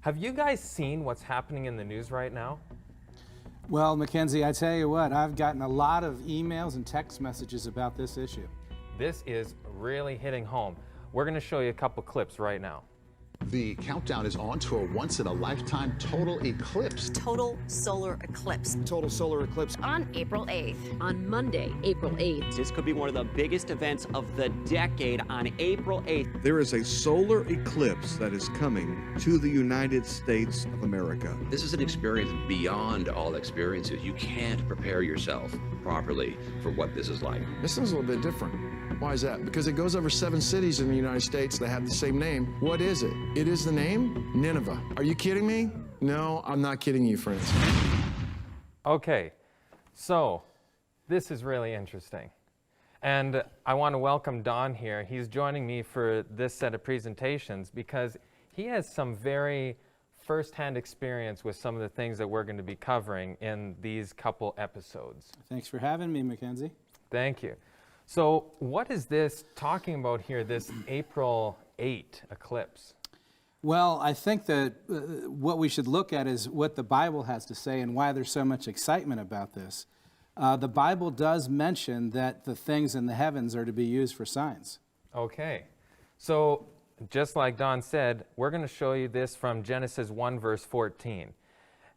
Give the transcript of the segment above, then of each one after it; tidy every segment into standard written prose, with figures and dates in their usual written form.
Have you guys seen what's happening in the news right now? Well, Mackenzie, I tell you what, I've gotten a lot of emails and text messages about this issue. This is really hitting home. We're going to show you a couple clips right now. The countdown is on to a once-in-a-lifetime total eclipse. Total solar eclipse. Total solar eclipse. On April 8th. On Monday, April 8th. This could be one of the biggest events of the decade on April 8th. There is a solar eclipse that is coming to the United States of America. This is an experience beyond all experiences. You can't prepare yourself properly for what this is like. This is a little bit different. Why is that? Because it goes over 7 cities in the United States that have the same name. What is it? It is the name Nineveh. Are you kidding me? No, I'm not kidding you, friends. Okay, so this is really interesting. And I want to welcome Don here. He's joining me for this set of presentations because he has some very first-hand experience with some of the things that we're going to be covering in these couple episodes. Thanks for having me, Mackenzie. Thank you. So what is this talking about here, this April 8 eclipse? Well, I think that what we should look at is what the Bible has to say and why there's so much excitement about this. The Bible does mention that the things in the heavens are to be used for signs. Okay. So just like Don said, we're going to show you this from Genesis 1, verse 14.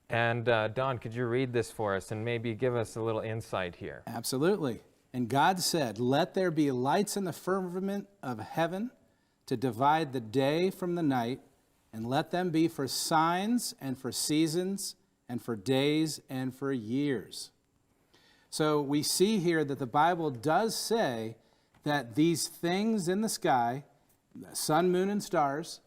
And Don, could you read this for us and maybe give us a little insight here? Absolutely. And God said, "Let there be lights in the firmament of heaven to divide the day from the night, and let them be for signs and for seasons and for days and for years." So we see here that the Bible does say that these things in the sky, the sun, moon, and stars,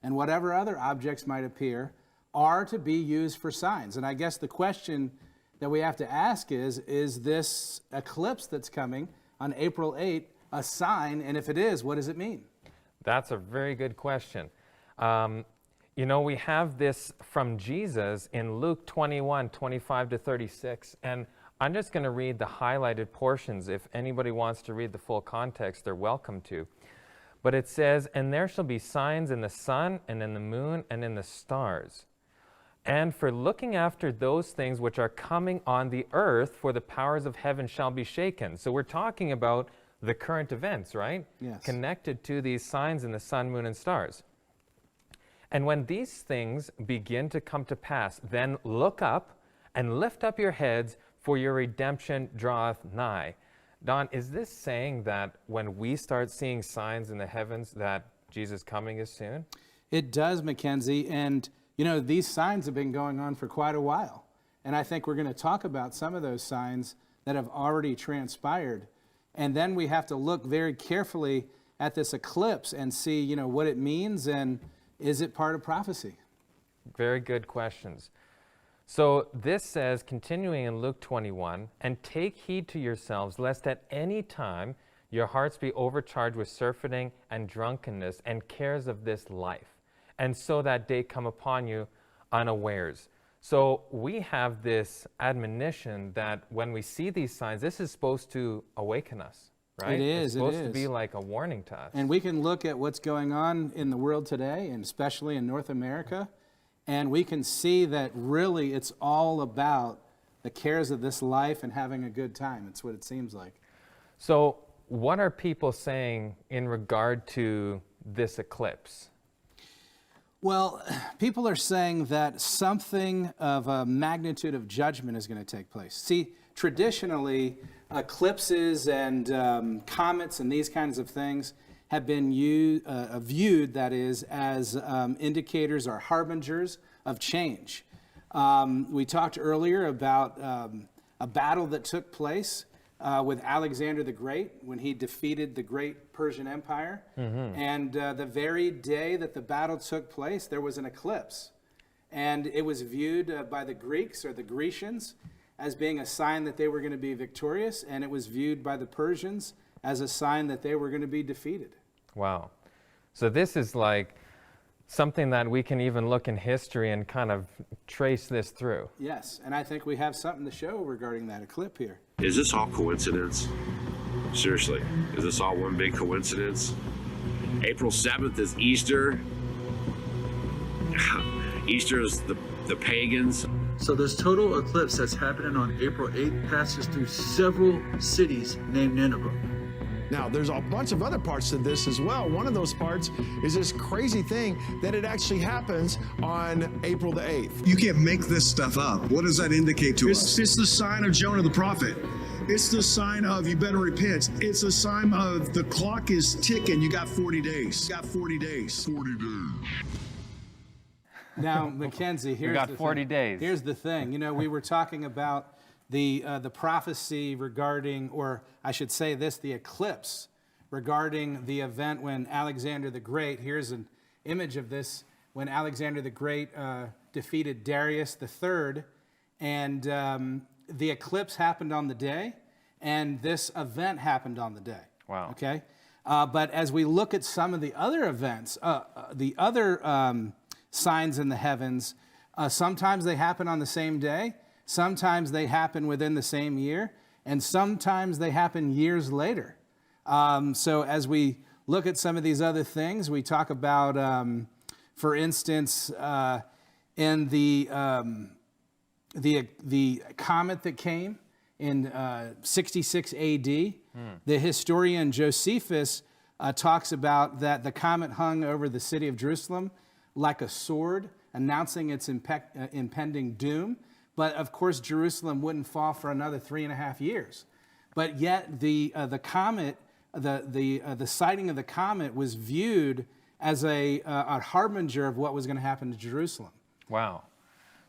and whatever other objects might appear, are to be used for signs. And I guess the question that we have to ask is this eclipse that's coming on April 8 a sign? And if it is, what does it mean? That's a very good question. You know, we have this from Jesus in Luke 21, 25 to 36. And I'm just going to read the highlighted portions. If anybody wants to read the full context, they're welcome to. But it says, "And there shall be signs in the sun and in the moon and in the stars. And for looking after those things which are coming on the earth, for the powers of heaven shall be shaken." So we're talking about the current events, right? Yes. Connected to these signs in the sun, moon, and stars. "And when these things begin to come to pass, then look up and lift up your heads, for your redemption draweth nigh." Don, is this saying that when we start seeing signs in the heavens that Jesus' coming is soon? It does, Mackenzie. And, you know, these signs have been going on for quite a while. And I think we're going to talk about some of those signs that have already transpired. And then we have to look very carefully at this eclipse and see, you know, what it means and is it part of prophecy? Very good questions. So this says, continuing in Luke 21, "And take heed to yourselves, lest at any time your hearts be overcharged with surfeiting and drunkenness and cares of this life, and so that day come upon you unawares." So we have this admonition that when we see these signs, this is supposed to awaken us, right? It is. It's supposed to be like a warning to us. And we can look at what's going on in the world today, and especially in North America, and we can see that really it's all about the cares of this life and having a good time. It's what it seems like. So what are people saying in regard to this eclipse? Well, people are saying that something of a magnitude of judgment is going to take place. See, traditionally, eclipses and comets and these kinds of things have been viewed, that is, as indicators or harbingers of change. We talked earlier about a battle that took place with Alexander the Great when he defeated the great Persian Empire. Mm-hmm. And the very day that the battle took place, there was an eclipse. And it was viewed by the Greeks or the Grecians as being a sign that they were going to be victorious, and it was viewed by the Persians as a sign that they were going to be defeated. Wow. So this is like something that we can even look in history and kind of trace this through. Yes, and I think we have something to show regarding that eclipse here. Is this all coincidence? Seriously, is this all one big coincidence? April 7th is Easter. Easter is the pagans. So this total eclipse that's happening on April 8th passes through several cities named Nineveh. Now, there's a bunch of other parts to this as well. One of those parts is this crazy thing that it actually happens on April the 8th. You can't make this stuff up. What does that indicate to us? It's the sign of Jonah the prophet. It's the sign of you better repent. It's a sign of the clock is ticking. You got 40 days. You got 40 days. 40 days. Now, Mackenzie, here's we got the 40 thing. days. Here's the thing. You know, we were talking about the prophecy regarding, or I should say this, the eclipse regarding the event when Alexander the Great, here's an image of this, when Alexander the Great defeated Darius III, and the eclipse happened on the day, and this event happened on the day. Wow. Okay? But as we look at some of the other events, the other signs in the heavens, sometimes they happen on the same day, sometimes they happen within the same year, and sometimes they happen years later. So as we look at some of these other things, we talk about, for instance, in the comet that came in 66 AD, the historian Josephus talks about that the comet hung over the city of Jerusalem like a sword, announcing its impending doom. But of course, Jerusalem wouldn't fall for another 3.5 years. But yet, the comet, the sighting of the comet was viewed as a harbinger of what was going to happen to Jerusalem. Wow.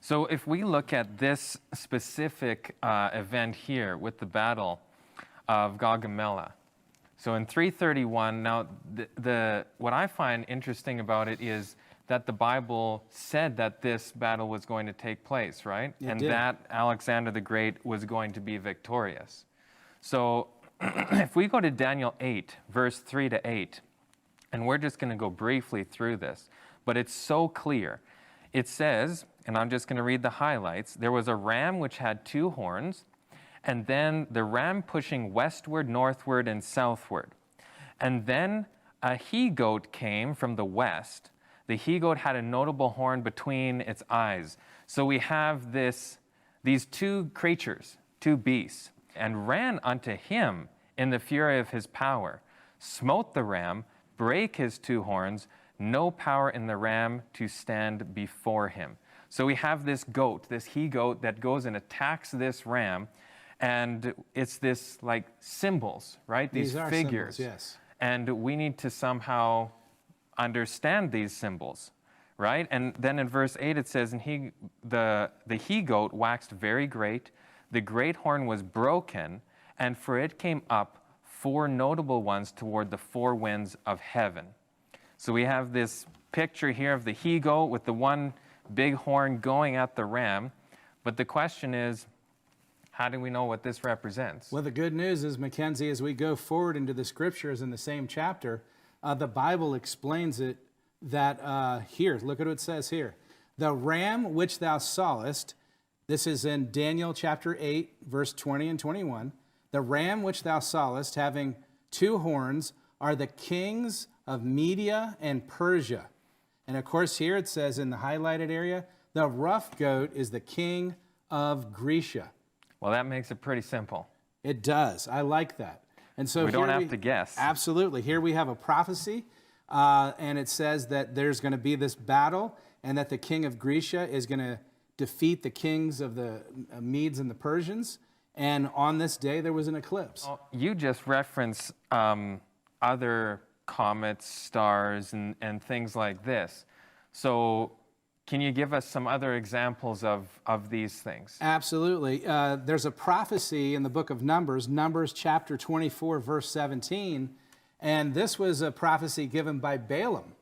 So if we look at this specific event here with the battle of Gog and Magog, so in 331, now what I find interesting about it is that the Bible said that this battle was going to take place, right? It and did. that Alexander the Great was going to be victorious. So if we go to Daniel 8, verse 3 to 8, and we're just going to go briefly through this, but it's so clear. It says, and I'm just going to read the highlights, there was a ram which had 2 horns, and then the ram pushing westward, northward, and southward. And then a he-goat came from the west. The he-goat had a notable horn between its eyes. So we have these 2 creatures, 2 beasts, and ran unto him in the fury of his power, smote the ram, brake his 2 horns, no power in the ram to stand before him. So we have this goat, this he-goat that goes and attacks this ram, and it's this like symbols, right? These are figures. symbols, yes. And we need to somehow understand these symbols, right? And then in verse 8 it says, and the he-goat waxed very great, the great horn was broken, and for it came up 4 notable ones toward the 4 winds of heaven. So we have this picture here of the he-goat with the one big horn going at the ram, but the question is, how do we know what this represents? Well, the good news is, Mackenzie, as we go forward into the scriptures in the same chapter, the Bible explains it that here, look at what it says here. The ram which thou sawest, this is in Daniel chapter 8, verse 20 and 21. The ram which thou sawest, having 2 horns, are the kings of Media and Persia. And of course, here it says in the highlighted area, the rough goat is the king of Grecia. Well, that makes it pretty simple. It does. I like that. And so we don't have to guess. Absolutely. Here we have a prophecy, and it says that there's going to be this battle, and that the king of Grecia is going to defeat the kings of the Medes and the Persians. And on this day, there was an eclipse. Well, you just reference other comets, stars, and things like this. So can you give us some other examples of these things? Absolutely. There's a prophecy in the book of Numbers, Numbers chapter 24, verse 17, and this was a prophecy given by Balaam.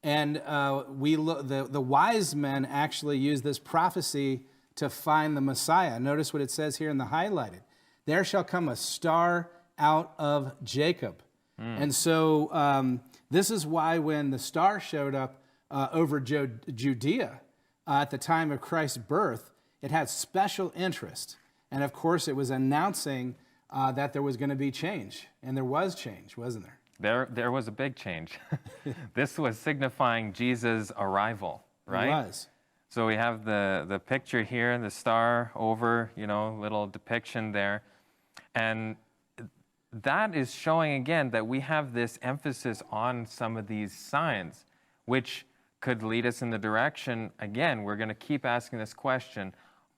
And the wise men actually used this prophecy to find the Messiah. Notice what it says here in the highlighted. There shall come a star out of Jacob. And so this is why when the star showed up over Judea at the time of Christ's birth, it had special interest. And of course, it was announcing that there was going to be change. And there was change, wasn't there? There was a big change. This was signifying Jesus' arrival. right? It was. So we have the picture here, the star over, little depiction there. And that is showing again that we have this emphasis on some of these signs, which could lead us in the direction, again, we're going to keep asking this question,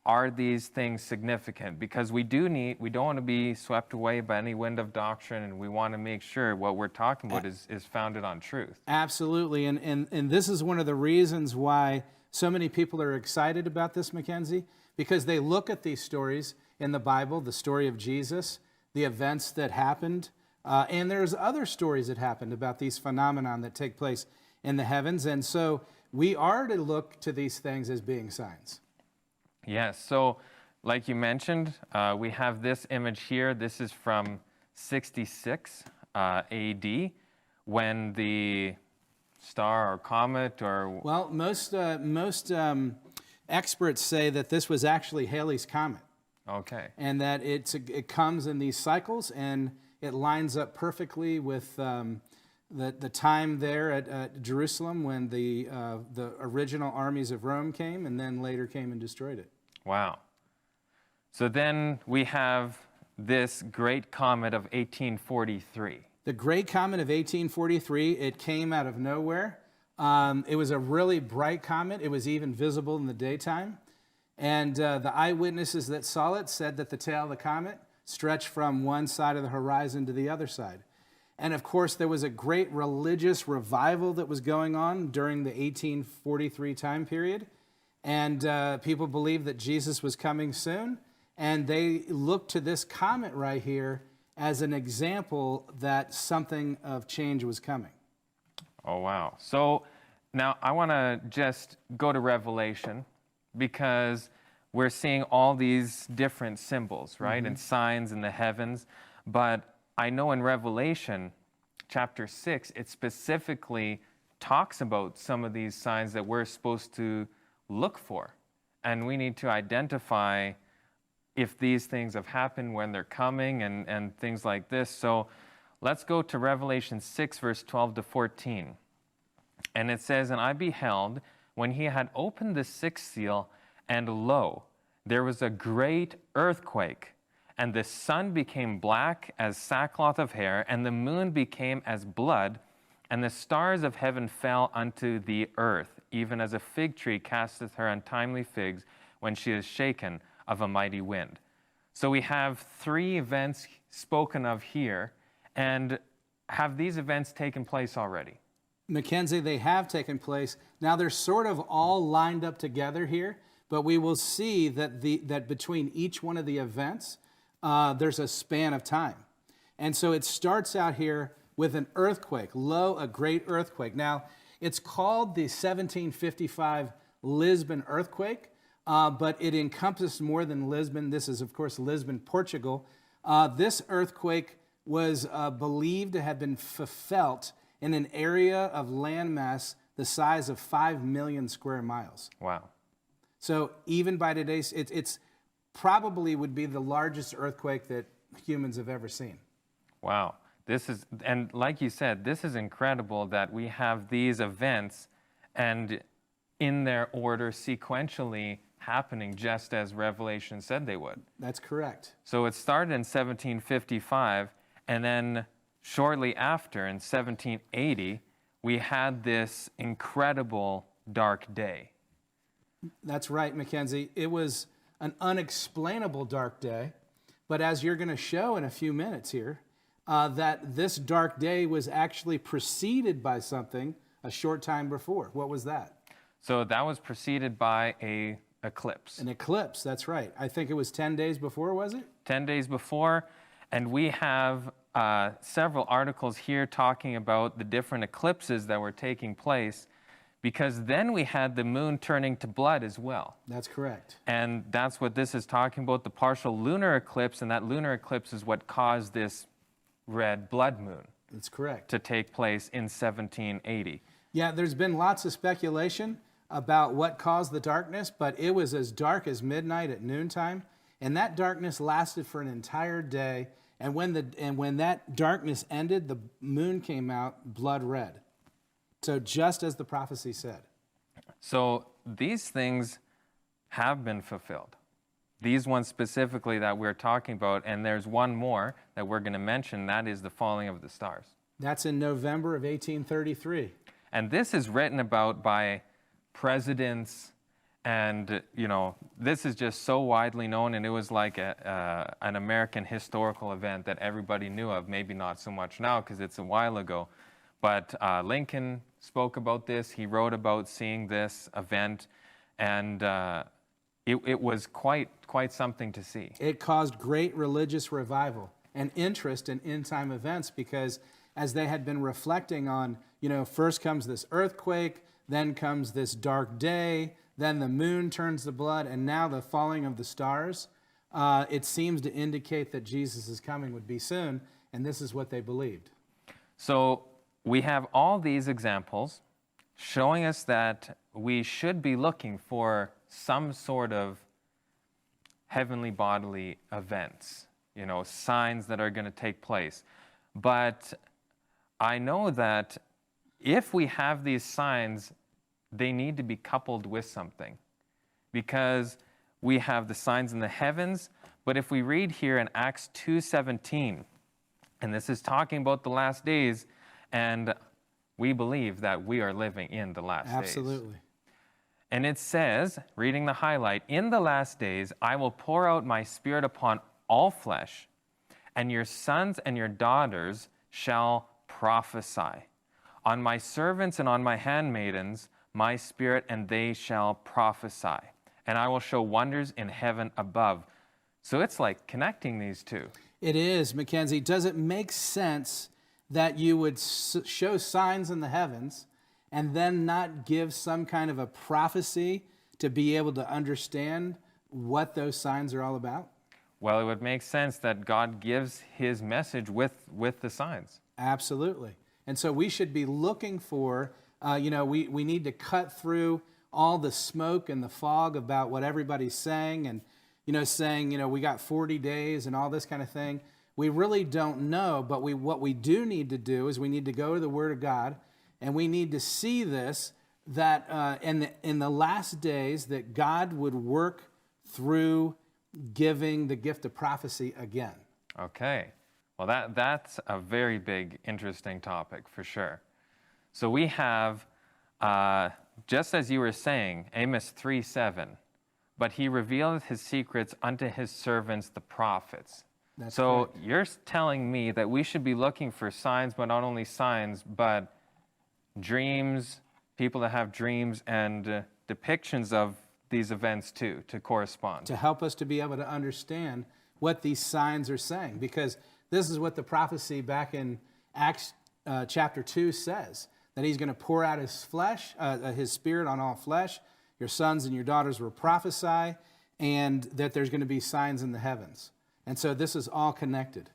are these things significant? Because we don't want to be swept away by any wind of doctrine, and we want to make sure what we're talking about is founded on truth. Absolutely, and this is one of the reasons why so many people are excited about this, Mackenzie, because they look at these stories in the Bible, the story of Jesus, the events that happened, and there's other stories that happened about these phenomenon that take place in the heavens, and so we are to look to these things as being signs. Yes, so like you mentioned, we have this image here. This is from 66 AD, when the star or comet or... Well, most experts say that this was actually Halley's Comet. Okay. And that it comes in these cycles, and it lines up perfectly with the time there at Jerusalem when the original armies of Rome came and then later came and destroyed it. Wow. So then we have this great comet of 1843. The Great Comet of 1843, it came out of nowhere. It was a really bright comet. It was even visible in the daytime. And the eyewitnesses that saw it said that the tail of the comet stretched from one side of the horizon to the other side. And of course, there was a great religious revival that was going on during the 1843 time period. And people believed that Jesus was coming soon. And they looked to this comet right here as an example that something of change was coming. Oh, wow. So now I want to just go to Revelation, because we're seeing all these different symbols, right, Mm-hmm. and signs in the heavens. But I know in Revelation chapter 6, it specifically talks about some of these signs that we're supposed to look for. And we need to identify if these things have happened, when they're coming, and things like this. So let's go to Revelation 6, verse 12 to 14. And it says, "And I beheld, when he had opened the sixth seal, and lo, there was a great earthquake, and the sun became black as sackcloth of hair, and the moon became as blood, and the stars of heaven fell unto the earth, even as a fig tree casteth her untimely figs when she is shaken of a mighty wind." So we have three events spoken of here, and have these events taken place already? Mackenzie, they have taken place. Now they're sort of all lined up together here, but we will see that that between each one of the events, there's a span of time. And so it starts out here with an earthquake, lo, a great earthquake. Now, it's called the 1755 Lisbon earthquake, but it encompassed more than Lisbon. This is, of course, Lisbon, Portugal. This earthquake was believed to have been felt in an area of landmass the size of 5 million square miles. Wow. So even by today's, it's probably would be the largest earthquake that humans have ever seen. Wow. This is, and like you said, this is incredible that we have these events and in their order sequentially happening just as Revelation said they would. That's correct. So it started in 1755, and then shortly after, in 1780, we had this incredible dark day. That's right, Mackenzie. It was an unexplainable dark day, but as you're going to show in a few minutes here, that this dark day was actually preceded by something a short time before. What was that? So that was preceded by an eclipse. An eclipse, that's right. I think it was 10 days before, was it? 10 days before, and we have several articles here talking about the different eclipses that were taking place, because then we had the moon turning to blood as well. That's correct. And that's what this is talking about, the partial lunar eclipse, and that lunar eclipse is what caused this red blood moon. That's correct. To take place in 1780. Yeah, there's been lots of speculation about what caused the darkness, but it was as dark as midnight at noontime, and that darkness lasted for an entire day. And when that darkness ended, the moon came out blood red. So just as the prophecy said. So these things have been fulfilled. These ones specifically that we're talking about, and there's one more that we're going to mention, that is the falling of the stars. That's in November of 1833. And this is written about by presidents, and this is just so widely known, and it was like an American historical event that everybody knew of. Maybe not so much now because it's a while ago, but Lincoln spoke about this. He wrote about seeing this event, and it was quite something to see. It caused great religious revival and interest in end-time events, because as they had been reflecting on, first comes this earthquake, then comes this dark day, then the moon turns to blood, and now the falling of the stars, it seems to indicate that Jesus' coming would be soon, and this is what they believed. So we have all these examples showing us that we should be looking for some sort of heavenly bodily events, signs that are going to take place. But I know that if we have these signs, they need to be coupled with something, because we have the signs in the heavens. But if we read here in Acts 2:17, and this is talking about the last days, and we believe that we are living in the last days. Absolutely. And it says, reading the highlight, "In the last days I will pour out my spirit upon all flesh, and your sons and your daughters shall prophesy. On my servants and on my handmaidens my spirit, and they shall prophesy. And I will show wonders in heaven above." So it's like connecting these two. It is, Mackenzie. Does it make sense that you would show signs in the heavens and then not give some kind of a prophecy to be able to understand what those signs are all about? Well, it would make sense that God gives his message with the signs. Absolutely. And so we should be looking for, we need to cut through all the smoke and the fog about what everybody's saying, and, saying, we got 40 days and all this kind of thing. We really don't know, but what we do need to do is we need to go to the Word of God, and we need to see this, that in the last days that God would work through giving the gift of prophecy again. Okay. Well, that's a very big, interesting topic for sure. So we have, just as you were saying, Amos 3:7, "But he revealeth his secrets unto his servants, the prophets." That's so correct. You're telling me that we should be looking for signs, but not only signs, but dreams, people that have dreams, and depictions of these events too, to correspond. To help us to be able to understand what these signs are saying, because this is what the prophecy back in Acts chapter 2 says, that he's going to pour out his spirit on all flesh. Your sons and your daughters will prophesy, and that there's going to be signs in the heavens. And so this is all connected.